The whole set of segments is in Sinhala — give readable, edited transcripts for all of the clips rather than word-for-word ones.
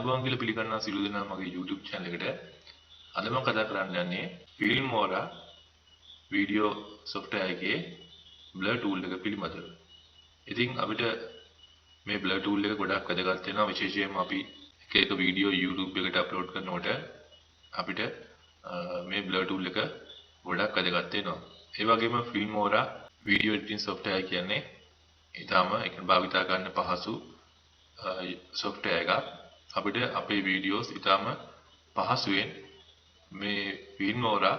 ආයුබෝවන් කියලා පිළිගන්නා සියලු දෙනා මගේ YouTube channel එකට. අද මම කතා කරන්න යන්නේ Filmora video software එකේ blur tool එක පිළිබඳව. ඉතින් අපිට මේ blur tool එක ගොඩක් වැදගත් වෙනවා, විශේෂයෙන්ම අපි එක වීඩියෝ YouTube එකට අප්ලෝඩ් කරනකොට අපිට මේ blur tool එක ගොඩක් වැදගත් වෙනවා. ඒ වගේම Filmora video editing software කියන්නේ ඊටම ඒක භාවිතා කරන්න පහසු software එකක්. අපිට අපේ වීඩියෝස් ඊටම පහසුවෙන් මේ Filmora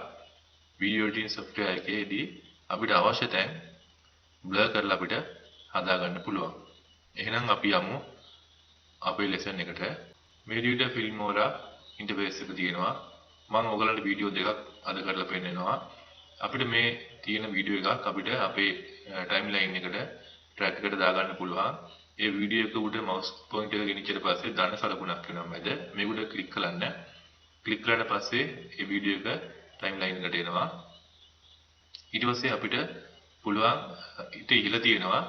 video editing software එකේදී අපිට අවශ්‍ය තැන් blur කරලා අපිට හදා ගන්න පුළුවන්. එහෙනම් අපි යමු අපේ lesson එකට. මේ විදිහට Filmora interface එක තියෙනවා. මම ඔයගලන්ට වීඩියෝ දෙකක් අද කරලා පෙන්නනවා. අපිට මේ තියෙන වීඩියෝ එකක් අපිට අපේ timeline එකට track එකට දාගන්න පුළුවන්. ඒ වීඩියෝ එක උඩ mouse pointer එක ගෙනිච්චට පස්සේ ධන සලකුණක් වෙනවා මැද. මේක උඩ ක්ලික් කරන්න. ක්ලික් කරලා පස්සේ මේ වීඩියෝ එක timeline එකට එනවා. ඊට පස්සේ අපිට පුළුවන් ඊට ඉහළ තියෙනවා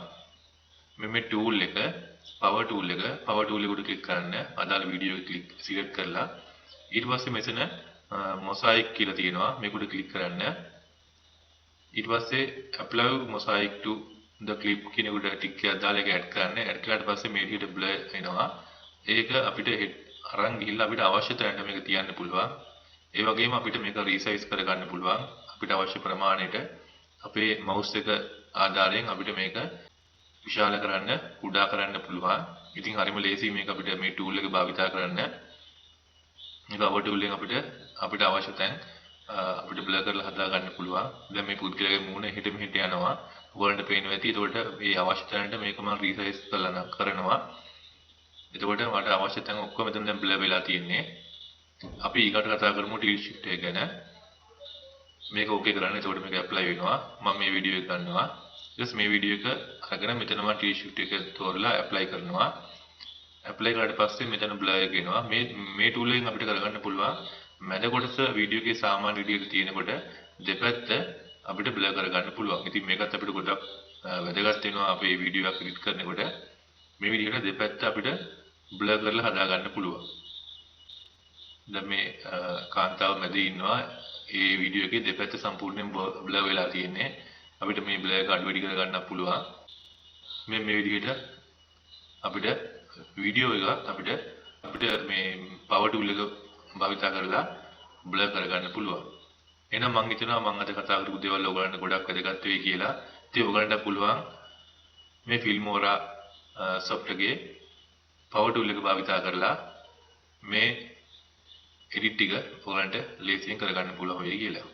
මේ tool එක, power tool එක උඩ ක්ලික් කරන්න. අදාළ වීඩියෝ එක select කරලා ඊට පස්සේ මෙතන mosaic කියලා තියෙනවා. මේක උඩ ක්ලික් කරන්න. ඊට පස්සේ apply mosaic to the clip කියන උඩ ටික් එකක් දාලා ඒක ඇඩ් කරන්න. ඇඩ් කළාට පස්සේ මේ විදිහට blur එනවා. ඒක අපිට අරන් ගිහිල්ලා අපිට අවශ්‍ය තැනට මේක තියන්න පුළුවන්. ඒ වගේම අපිට මේක resize කරගන්න පුළුවන්. අපිට අවශ්‍ය ප්‍රමාණයට අපේ mouse එක ආධාරයෙන් අපිට මේක විශාල කරන්න, කුඩා කරන්න පුළුවන්. ඉතින් හරිම ලේසි මේක අපිට මේ tool එක භාවිතා කරන්න. මේක power tool එකෙන් අපිට අවශ්‍ය තැන් අපිට blur කරලා හදා ගන්න පුළුවන්. දැන් මේ පුද්ගලයාගේ මූණ හිට මෙහෙට යනවා. ඔයගොල්ලන්ට පේනවා ඇති. ඒකට මේ අවශ්‍ය තැනට මේක මම resize කරනවා. එතකොට මට අවශ්‍ය තැන් ඔක්කොම මෙතන දැන් blur වෙලා තියෙන්නේ. අපි ඊකට කතා කරමු tilt shift එක ගැන. මේක ඕකේ කරන්න. එතකොට මේක apply වෙනවා. මම මේ වීඩියෝ එක ගන්නවා. ඊට මේ වීඩියෝ එක අරගෙන මෙතන මම tilt shift එක තෝරලා apply කරනවා. apply කරාට පස්සේ මෙතන blur එක එනවා. මේ tool එකෙන් අපිට කරගන්න පුළුවන් මැද කොටස වීඩියෝ එකේ සාමාන්‍ය විදිහට තියෙනකොට දෙපැත්ත අපිට blur කරගන්න පුළුවන්. ඉතින් මේකත් අපිට ගොඩක් වැදගත් වෙනවා අපේ වීඩියෝ එකක් edit කරනකොට. මේ විදිහට දෙපැත්ත අපිට blur කරලා හදා ගන්න පුළුවන්. දැන් මේ කාන්තාව මැද ඉන්නවා. ඒ වීඩියෝ එකේ දෙපැත්ත සම්පූර්ණයෙන් blur වෙලා තියෙන්නේ. අපිට මේ blur එක අඩු වැඩි කර ගන්න පුළුවන්. මේ විදිහට අපිට වීඩියෝ එක අපිට මේ power tool එක භාවිතා කරලා blur කරගන්න පුළුවන්. එහෙනම් මම හිතනවා මම අද කතා කරපු දේවල් ඔයගලන්ට ගොඩක් වැදගත් වෙයි කියලා. ඉතින් ඔයගලන්ට පුළුවන් මේ Filmora software එකේ power tool එක භාවිතා කරලා මේ edit ටික ඔයගලන්ට ලේසියෙන් කරගන්න පුළුවන් වෙයි කියලා.